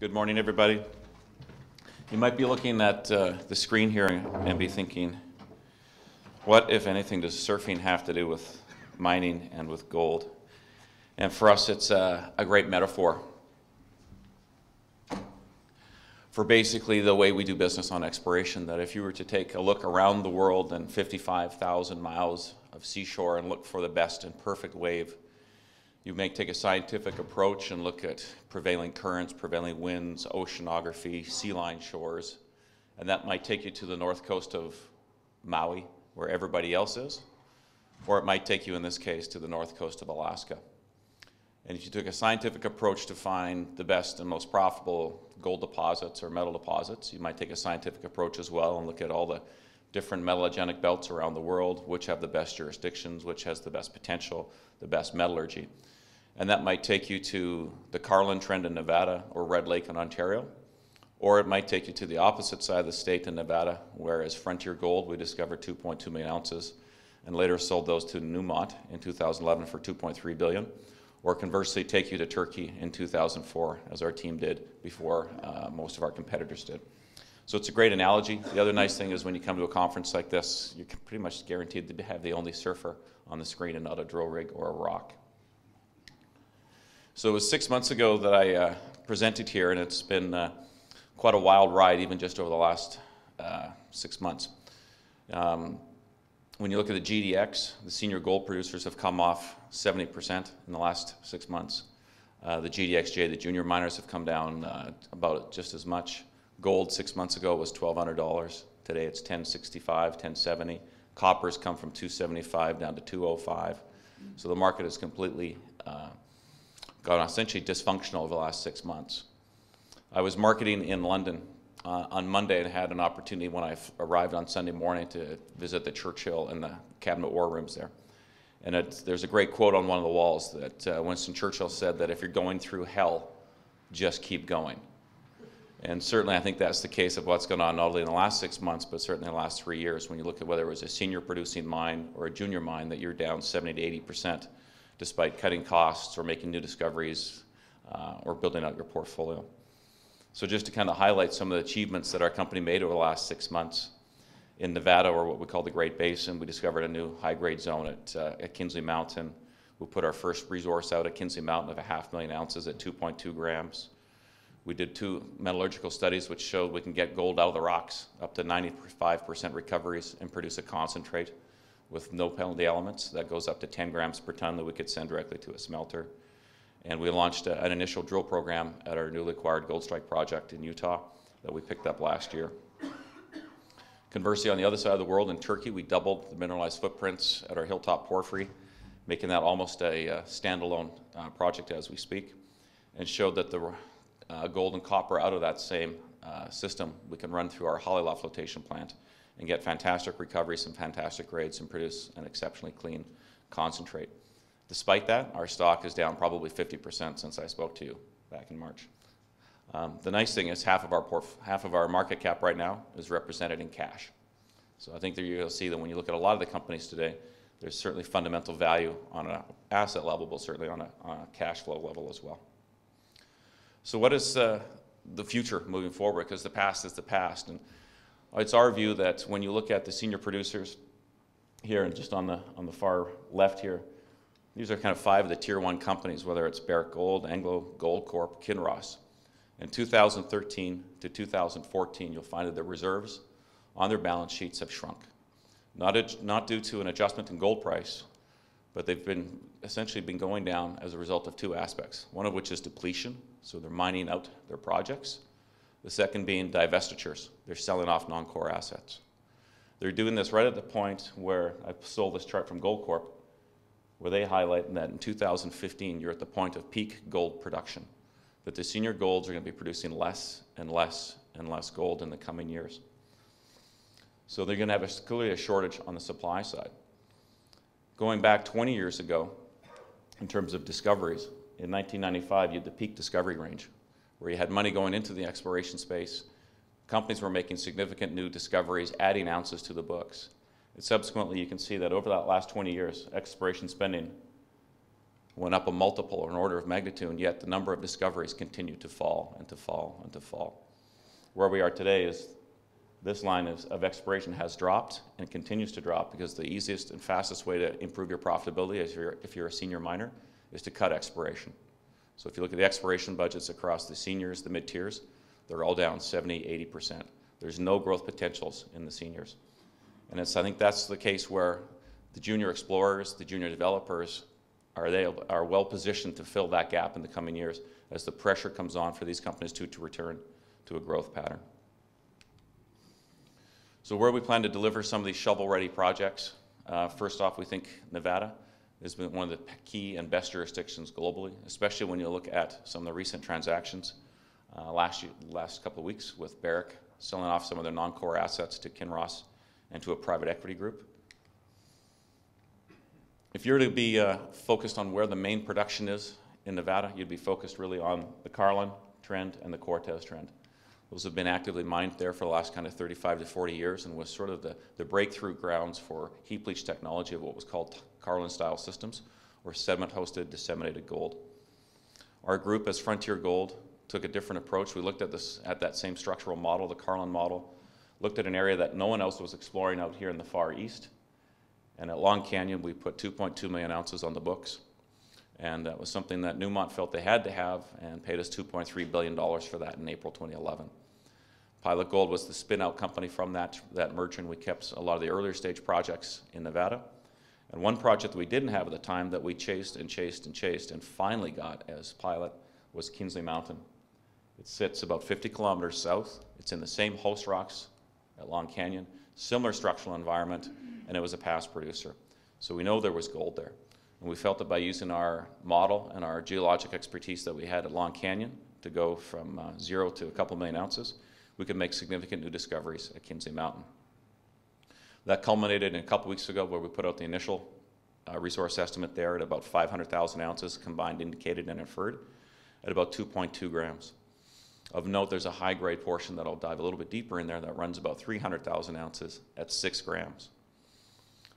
Good morning, everybody. You might be looking at the screen here and be thinking, what, if anything, does surfing have to do with mining and with gold? And for us, it's a great metaphor for basically the way we do business on exploration, that if you were to take a look around the world and 55,000 miles of seashore and look for the best and perfect wave, you may take a scientific approach and look at prevailing currents, prevailing winds, oceanography, sea line shores, and that might take you to the north coast of Maui, where everybody else is, or it might take you, in this case, to the north coast of Alaska. And if you took a scientific approach to find the best and most profitable gold deposits or metal deposits, you might take a scientific approach as well and look at all the different metallogenic belts around the world, which have the best jurisdictions, which has the best potential, the best metallurgy. And that might take you to the Carlin Trend in Nevada or Red Lake in Ontario, or it might take you to the opposite side of the state in Nevada, where as Frontier Gold, we discovered 2.2 million ounces and later sold those to Newmont in 2011 for 2.3 billion, or conversely take you to Turkey in 2004, as our team did before most of our competitors did. So it's a great analogy. The other nice thing is when you come to a conference like this, you're pretty much guaranteed to have the only surfer on the screen and not a drill rig or a rock. So it was 6 months ago that I presented here, and it's been quite a wild ride, even just over the last 6 months. When you look at the GDX, the senior gold producers have come off 70% in the last 6 months. The GDXJ, the junior miners, have come down about just as much. Gold 6 months ago was $1,200. Today it's $1,065, $1,070. Copper's come from $275 down to $205. So the market is completely got essentially dysfunctional over the last 6 months. I was marketing in London on Monday and had an opportunity when I arrived on Sunday morning to visit the Churchill and the cabinet war rooms there. And there's a great quote on one of the walls that Winston Churchill said that if you're going through hell, just keep going. And certainly I think that's the case of what's gone on not only in the last 6 months, but certainly in the last 3 years. When you look at whether it was a senior producing mine or a junior mine, that you're down 70 to 80%, despite cutting costs or making new discoveries or building out your portfolio. So just to kind of highlight some of the achievements that our company made over the last 6 months, in Nevada, or what we call the Great Basin, we discovered a new high-grade zone at Kinsley Mountain. We put our first resource out at Kinsley Mountain of 500,000 ounces at 2.2 grams. We did 2 metallurgical studies which showed we can get gold out of the rocks, up to 95% recoveries, and produce a concentrate with no penalty elements that goes up to 10 grams per ton that we could send directly to a smelter. And we launched an initial drill program at our newly acquired Goldstrike project in Utah that we picked up last year. Conversely, on the other side of the world in Turkey, we doubled the mineralized footprints at our Hilltop porphyry, making that almost a standalone project as we speak, and showed that the gold and copper out of that same system we can run through our Halilaga flotation plant and get fantastic recovery, some fantastic grades, and produce an exceptionally clean concentrate. Despite that, our stock is down probably 50% since I spoke to you back in March. The nice thing is half of our market cap right now is represented in cash. So I think that you'll see that when you look at a lot of the companies today, there's certainly fundamental value on an asset level, but certainly on a cash flow level as well. So what is the future moving forward? Because the past is the past. And it's our view that when you look at the senior producers here and just on the far left here, these are kind of 5 of the tier 1 companies, whether it's Barrick Gold, Anglo, Goldcorp, Kinross. In 2013 to 2014, you'll find that the reserves on their balance sheets have shrunk. Not due to an adjustment in gold price, but they've been essentially been going down as a result of 2 aspects, one of which is depletion, so they're mining out their projects. The second being divestitures. They're selling off non-core assets. They're doing this right at the point where I stole this chart from Goldcorp, where they highlight that in 2015, you're at the point of peak gold production, that the senior golds are going to be producing less and less and less gold in the coming years. So they're going to have clearly a shortage on the supply side. Going back 20 years ago, in terms of discoveries, in 1995, you had the peak discovery range, where you had money going into the exploration space. Companies were making significant new discoveries, adding ounces to the books. And subsequently, you can see that over that last 20 years, exploration spending went up a multiple or an order of magnitude, and yet the number of discoveries continued to fall and to fall and to fall. Where we are today is this line of exploration has dropped and continues to drop because the easiest and fastest way to improve your profitability if you're a senior miner is to cut exploration. So if you look at the exploration budgets across the seniors, the mid-tiers, they're all down 70, 80%. There's no growth potentials in the seniors. And I think that's the case where the junior explorers, the junior developers, are well positioned to fill that gap in the coming years as the pressure comes on for these companies to return to a growth pattern. So where we plan to deliver some of these shovel-ready projects, first off, we think Nevada has been one of the key and best jurisdictions globally, especially when you look at some of the recent transactions last couple of weeks with Barrick selling off some of their non-core assets to Kinross and to a private equity group. If you're to be focused on where the main production is in Nevada, you'd be focused really on the Carlin trend and the Cortez trend. Those have been actively mined there for the last kind of 35 to 40 years and was sort of the breakthrough grounds for heap leach technology of what was called Carlin-style systems, or sediment-hosted disseminated gold. Our group, as Frontier Gold, took a different approach. We looked at that same structural model, the Carlin model, looked at an area that no one else was exploring out here in the far east. And at Long Canyon, we put 2.2 million ounces on the books. And that was something that Newmont felt they had to have and paid us $2.3 billion for that in April 2011. Pilot Gold was the spin-out company from that merger, and we kept a lot of the earlier stage projects in Nevada. And one project that we didn't have at the time that we chased and chased and chased and finally got as Pilot was Kinsley Mountain. It sits about 50 kilometers south. It's in the same host rocks at Long Canyon, similar structural environment, and it was a past producer. So we know there was gold there. And we felt that by using our model and our geologic expertise that we had at Long Canyon to go from 0 to a couple million ounces, we could make significant new discoveries at Kinsley Mountain. That culminated in a couple weeks ago where we put out the initial resource estimate there at about 500,000 ounces combined indicated and inferred at about 2.2 grams. Of note, there's a high-grade portion that I'll dive a little bit deeper in there that runs about 300,000 ounces at 6 grams.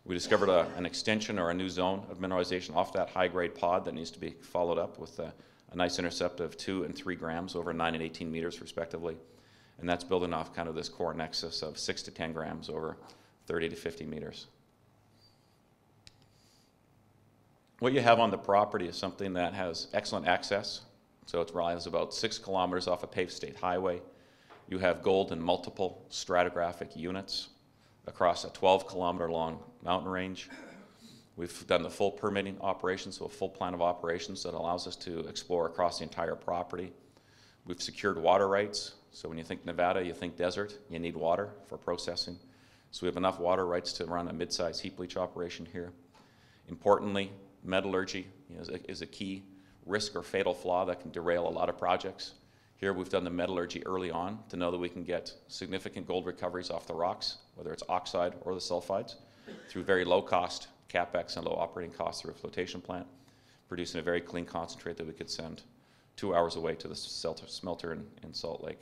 We discovered an extension or a new zone of mineralization off that high-grade pod that needs to be followed up with a nice intercept of 2 and 3 grams over 9 and 18 meters respectively. And that's building off kind of this core nexus of 6 to 10 grams over 30 to 50 meters. What you have on the property is something that has excellent access. So it lies about 6 kilometers off a paved state highway. You have gold in multiple stratigraphic units across a 12-kilometer long mountain range. We've done the full permitting operation, so a full plan of operations that allows us to explore across the entire property. We've secured water rights. So when you think Nevada, you think desert, you need water for processing. So we have enough water rights to run a mid-size heap leach operation here. Importantly, metallurgy is a key risk or fatal flaw that can derail a lot of projects. Here we've done the metallurgy early on to know that we can get significant gold recoveries off the rocks, whether it's oxide or the sulfides, through very low cost CapEx and low operating costs through a flotation plant, producing a very clean concentrate that we could send 2 hours away to the smelter in Salt Lake.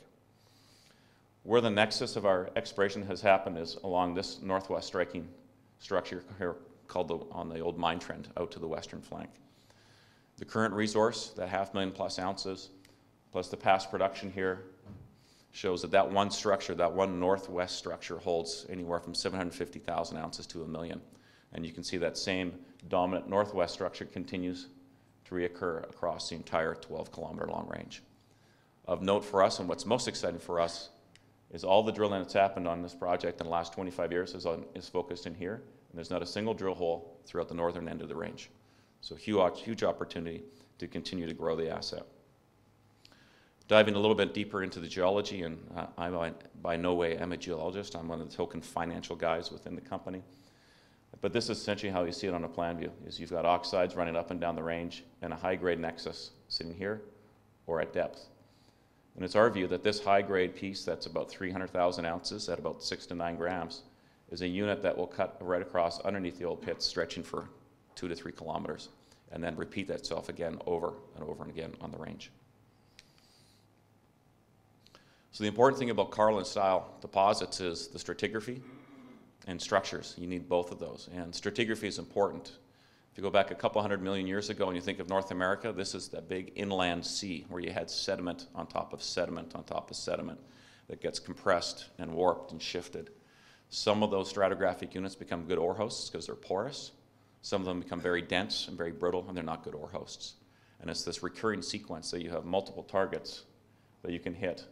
Where the nexus of our exploration has happened is along this northwest striking structure here called on the old mine trend out to the western flank. The current resource, that 500,000 plus ounces, plus the past production here, shows that one structure, that one northwest structure holds anywhere from 750,000 ounces to 1 million. And you can see that same dominant northwest structure continues to reoccur across the entire 12-kilometer long range. Of note for us, and what's most exciting for us, is all the drilling that's happened on this project in the last 25 years is focused in here, and there's not a single drill hole throughout the northern end of the range. So huge opportunity to continue to grow the asset. Diving a little bit deeper into the geology, and I by no way am a geologist, I'm one of the token financial guys within the company. But this is essentially how you see it on a plan view, is you've got oxides running up and down the range and a high-grade nexus sitting here or at depth. And it's our view that this high-grade piece that's about 300,000 ounces at about 6 to 9 grams is a unit that will cut right across underneath the old pits, stretching for 2 to 3 kilometers, and then repeat that itself again over and over and again on the range. So the important thing about Carlin-style deposits is the stratigraphy and structures. You need both of those. And stratigraphy is important If you go back a couple 100 million years ago and you think of North America, this is that big inland sea where you had sediment on top of sediment on top of sediment that gets compressed and warped and shifted. Some of those stratigraphic units become good ore hosts because they're porous. Some of them become very dense and very brittle, and they're not good ore hosts. And it's this recurring sequence that you have multiple targets that you can hit.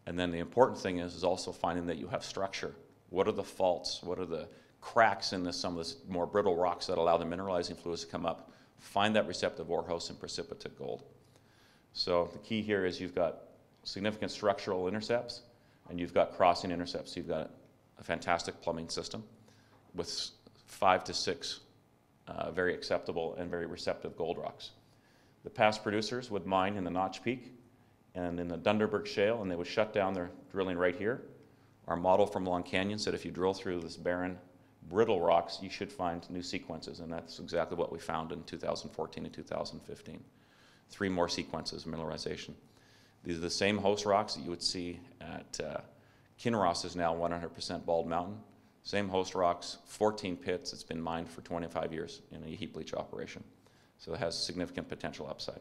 And then the important thing is also finding that you have structure. What are the faults? What are the cracks in some of this more brittle rocks that allow the mineralizing fluids to come up? Find that receptive ore host and precipitate gold. So the key here is you've got significant structural intercepts, and you've got crossing intercepts. You've got a fantastic plumbing system with 5 to 6 very acceptable and very receptive gold rocks. The past producers would mine in the Notch Peak and in the Dunderberg Shale, and they would shut down their drilling right here. Our model from Long Canyon said if you drill through this barren, brittle rocks, you should find new sequences, and that's exactly what we found in 2014 and 2015. 3 more sequences of mineralization. These are the same host rocks that you would see at Kinross is now 100% Bald Mountain. Same host rocks, 14 pits. It's been mined for 25 years in a heap leach operation. So it has significant potential upside.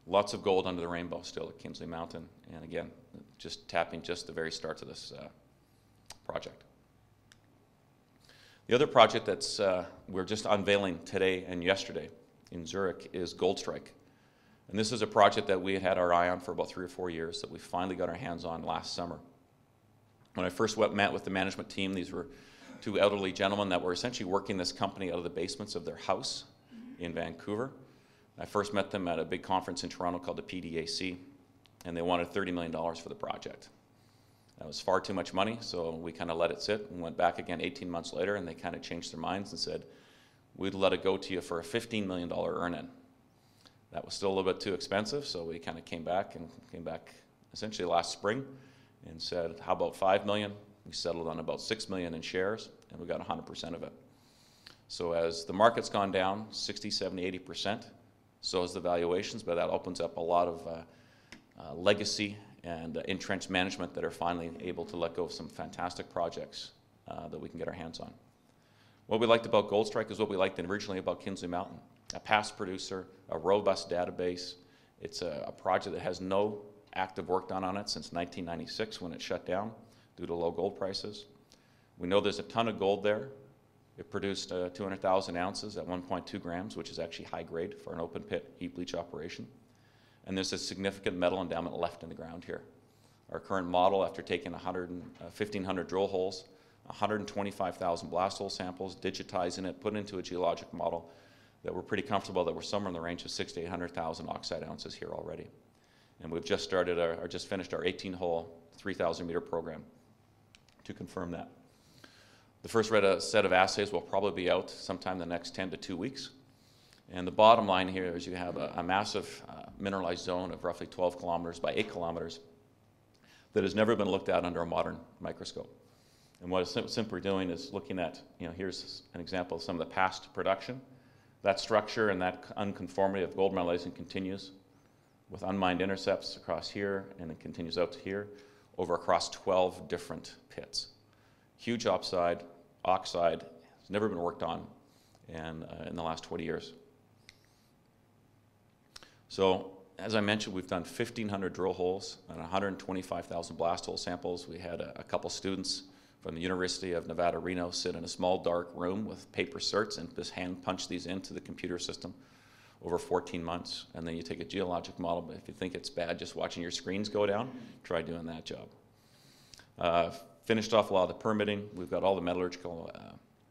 Lots of gold under the rainbow still at Kinsley Mountain. And again, just tapping just the very start of this project. The other project that's we're just unveiling today and yesterday in Zurich is Goldstrike. And this is a project that we had our eye on for about 3 or 4 years that we finally got our hands on last summer. When I first met with the management team, these were 2 elderly gentlemen that were essentially working this company out of the basements of their house in Vancouver. I first met them at a big conference in Toronto called the PDAC, and they wanted $30 million for the project. That was far too much money, so we kind of let it sit and went back again 18 months later, and they kind of changed their minds and said, we'd let it go to you for a $15 million earn-in. That was still a little bit too expensive, so we kind of came back essentially last spring and said, how about $5 million? We settled on about $6 million in shares, and we got 100% of it. So as the market's gone down 60, 70, 80%, so has the valuations, but that opens up a lot of legacy and entrenched management that are finally able to let go of some fantastic projects that we can get our hands on. What we liked about Goldstrike is what we liked originally about Kinsley Mountain. A past producer, a robust database. It's a project that has no active work done on it since 1996 when it shut down due to low gold prices. We know there's a ton of gold there. It produced 200,000 ounces at 1.2 grams, which is actually high grade for an open pit heap leach operation. And there's a significant metal endowment left in the ground here. Our current model, after taking 1,500 drill holes, 125,000 blast hole samples, digitizing it, put it into a geologic model, that we're pretty comfortable that we're somewhere in the range of 600,000 to 800,000 oxide ounces here already. And we've just started just finished our 18-hole, 3,000 meter program to confirm that. The first set of assays will probably be out sometime in the next 10 to 2 weeks. And the bottom line here is you have a massive mineralized zone of roughly 12 kilometers by 8 kilometers that has never been looked at under a modern microscope. And what it's simply doing is looking at, here's an example of some of the past production. That structure and that unconformity of gold mineralization continues with unmined intercepts across here, and it continues out to here, across 12 different pits. Huge oxide has never been worked on in the last 20 years. So, as I mentioned, we've done 1,500 drill holes and 125,000 blast hole samples. We had a couple students from the University of Nevada, Reno, sit in a small dark room with paper certs and just hand punch these into the computer system over 14 months. And then you take a geologic model, but if you think it's bad just watching your screens go down, try doing that job. Finished off a lot of the permitting. We've got all the metallurgical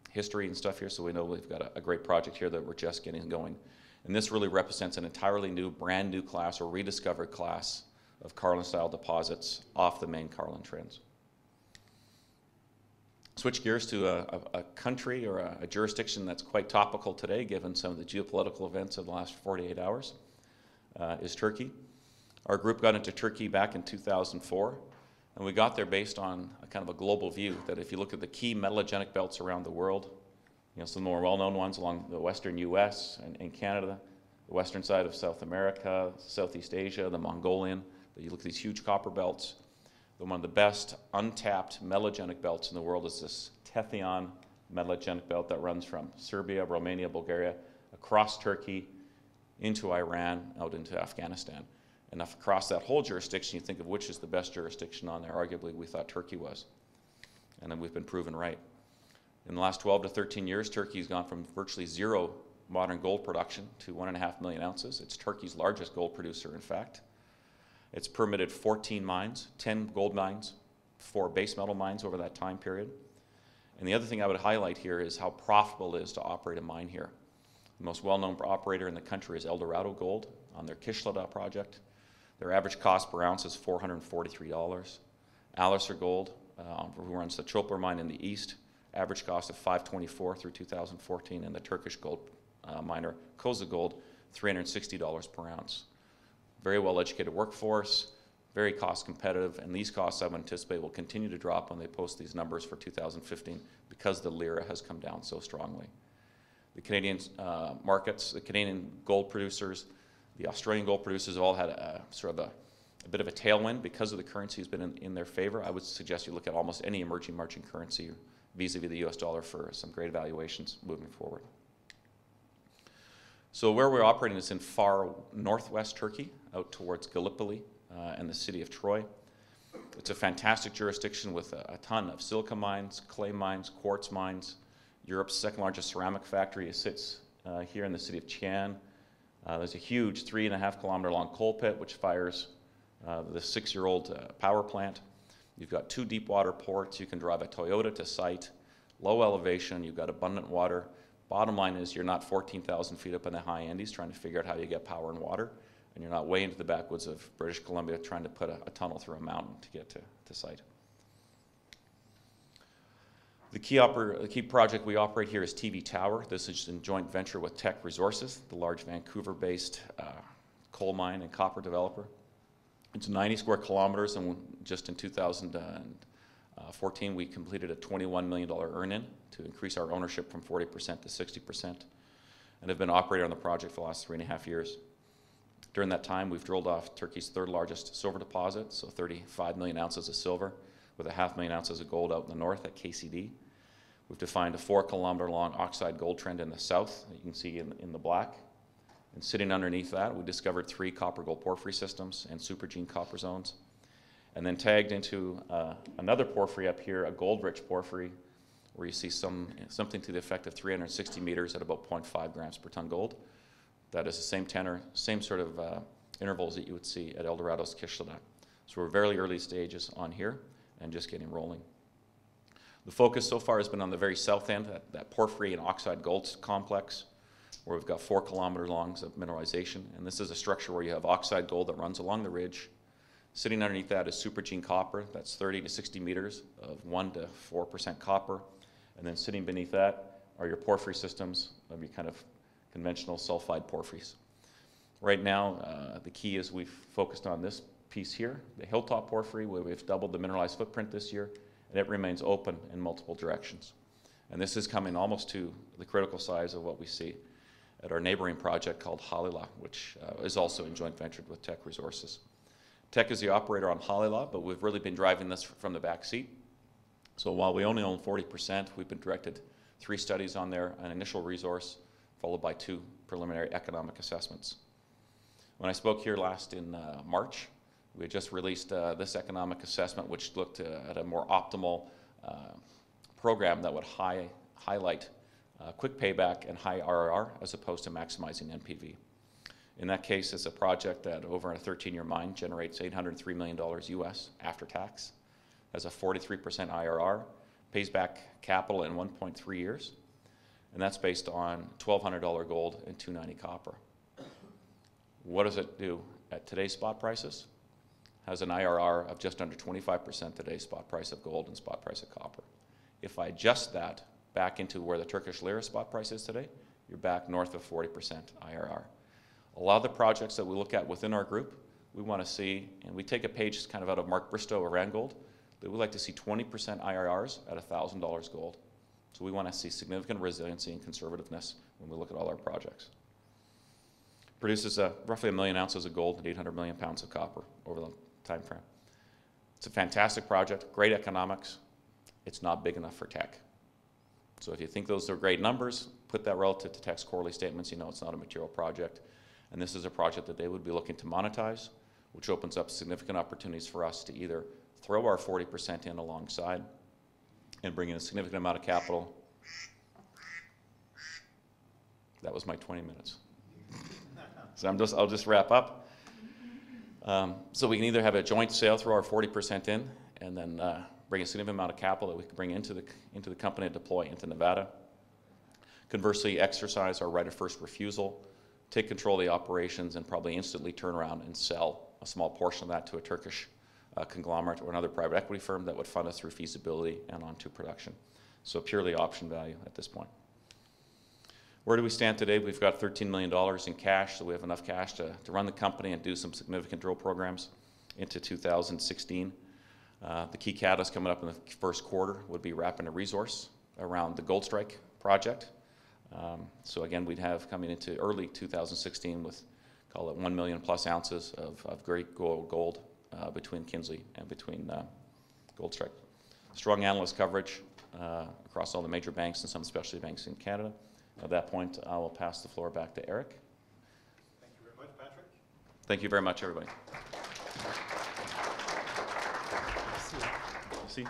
history and stuff here, so we know we've got a great project here that we're just getting going. And this really represents an entirely new, brand new class or rediscovered class of Carlin-style deposits off the main Carlin trends. Switch gears to a country or a jurisdiction that's quite topical today, given some of the geopolitical events of the last 48 hours, is Turkey. Our group got into Turkey back in 2004, and we got there based on a kind of a global view that if you look at the key metallogenic belts around the world, some of the more well-known ones along the western US and Canada, the western side of South America, Southeast Asia, the Mongolian, you look at these huge copper belts. One of the best untapped metallogenic belts in the world is this Tethyan metallogenic belt that runs from Serbia, Romania, Bulgaria, across Turkey, into Iran, out into Afghanistan. And across that whole jurisdiction, you think of which is the best jurisdiction on there. Arguably, we thought Turkey was. And then we've been proven right. In the last 12 to 13 years, Turkey's gone from virtually zero modern gold production to 1.5 million ounces. It's Turkey's largest gold producer, in fact. It's permitted 14 mines, 10 gold mines, 4 base metal mines over that time period. And the other thing I would highlight here is how profitable it is to operate a mine here. The most well-known operator in the country is Eldorado Gold on their Halilaga project. Their average cost per ounce is $443. Alistair Gold, who runs the Çöpler mine in the east, average cost of $524 through 2014, and the Turkish gold miner Koza Gold, $360 per ounce. Very well-educated workforce, very cost competitive, and these costs I would anticipate will continue to drop when they post these numbers for 2015 because the lira has come down so strongly. The Canadian markets, the Canadian gold producers, the Australian gold producers have all had a bit of a tailwind because of the currency has been in their favor. I would suggest you look at almost any emerging currency vis-a-vis the US dollar for some great valuations moving forward. So where we're operating is in far northwest Turkey, out towards Gallipoli and the city of Troy. It's a fantastic jurisdiction with a ton of silica mines, clay mines, quartz mines. Europe's second largest ceramic factory sits here in the city of Chian. There's a huge 3.5 kilometer long coal pit which fires the 6-year-old power plant. You've got 2 deep water ports. You can drive a Toyota to site. Low elevation. You've got abundant water. Bottom line is you're not 14,000 feet up in the high Andes trying to figure out how you get power and water, and you're not way into the backwoods of British Columbia trying to put a tunnel through a mountain to get to site. The key project we operate here is TV Tower. This is in joint venture with Teck Resources, the large Vancouver-based coal mine and copper developer. It's 90 square kilometers, and just in 2014 we completed a $21 million earn-in to increase our ownership from 40% to 60%, and have been operating on the project for the last 3.5 years. During that time, we've drilled off Turkey's 3rd largest silver deposit, so 35 million ounces of silver, with 500,000 ounces of gold out in the north at KCD. We've defined a 4-kilometer long oxide gold trend in the south that you can see in the black. And sitting underneath that, we discovered 3 copper-gold porphyry systems and supergene copper zones. And then tagged into another porphyry up here, a gold-rich porphyry, where you see something to the effect of 360 meters at about 0.5 grams per ton gold. That is the same tenor, same sort of intervals that you would see at Eldorado's Kışladağ. So we're very early stages on here and just getting rolling. The focus so far has been on the very south end, that porphyry and oxide gold complex, where we've got 4 kilometer longs of mineralization. And this is a structure where you have oxide gold that runs along the ridge. Sitting underneath that is supergene copper. That's 30 to 60 meters of 1 to 4% copper. And then sitting beneath that are your porphyry systems of your kind of conventional sulfide porphyries. Right now, the key is we've focused on this piece here, the hilltop porphyry, where we've doubled the mineralized footprint this year, and it remains open in multiple directions. And this is coming almost to the critical size of what we see at our neighboring project called Halilaga, which is also in joint venture with Teck Resources. Teck is the operator on Halilaga, but we've really been driving this from the back seat. So while we only own 40%, we've been directed 3 studies on there, an initial resource, followed by 2 preliminary economic assessments. When I spoke here last in March, we had just released this economic assessment, which looked at a more optimal program that would highlight quick payback and high RRR as opposed to maximizing NPV. In that case, it's a project that over a 13-year mine generates $803 million US after tax, has a 43% IRR, pays back capital in 1.3 years, and that's based on $1,200 gold and $290 copper. What does it do at today's spot prices? Has an IRR of just under 25% today's spot price of gold and spot price of copper. If I adjust that back into where the Turkish lira spot price is today, you're back north of 40% IRR. A lot of the projects that we look at within our group, we want to see, and we take a page kind of out of Mark Bristow of Randgold, that we like to see 20% IRRs at $1,000 gold. So we want to see significant resiliency and conservativeness when we look at all our projects. Produces roughly 1 million ounces of gold and 800 million pounds of copper over the time frame. It's a fantastic project, great economics. It's not big enough for Teck. So if you think those are great numbers, put that relative to Teck's quarterly statements, you know it's not a material project. And this is a project that they would be looking to monetize, which opens up significant opportunities for us to either throw our 40% in alongside and bring in a significant amount of capital. That was my 20 minutes. So I'll just wrap up. So we can either have a joint sale, throw our 40% in, and then bring a significant amount of capital that we can bring into the company and deploy into Nevada. Conversely, exercise our right of first refusal, take control of the operations, and probably instantly turn around and sell a small portion of that to a Turkish conglomerate or another private equity firm that would fund us through feasibility and onto production. So purely option value at this point. Where do we stand today? We've got $13 million in cash, so we have enough cash to run the company and do some significant drill programs into 2016. The key catalyst coming up in the first quarter would be wrapping a resource around the Goldstrike project. So again, we'd have coming into early 2016 with, call it 1 million plus ounces of great gold between Kinsley and between Goldstrike. Strong analyst coverage across all the major banks and some specialty banks in Canada. At that point, I will pass the floor back to Eric. Thank you very much, Patrick. Thank you very much, everybody. See.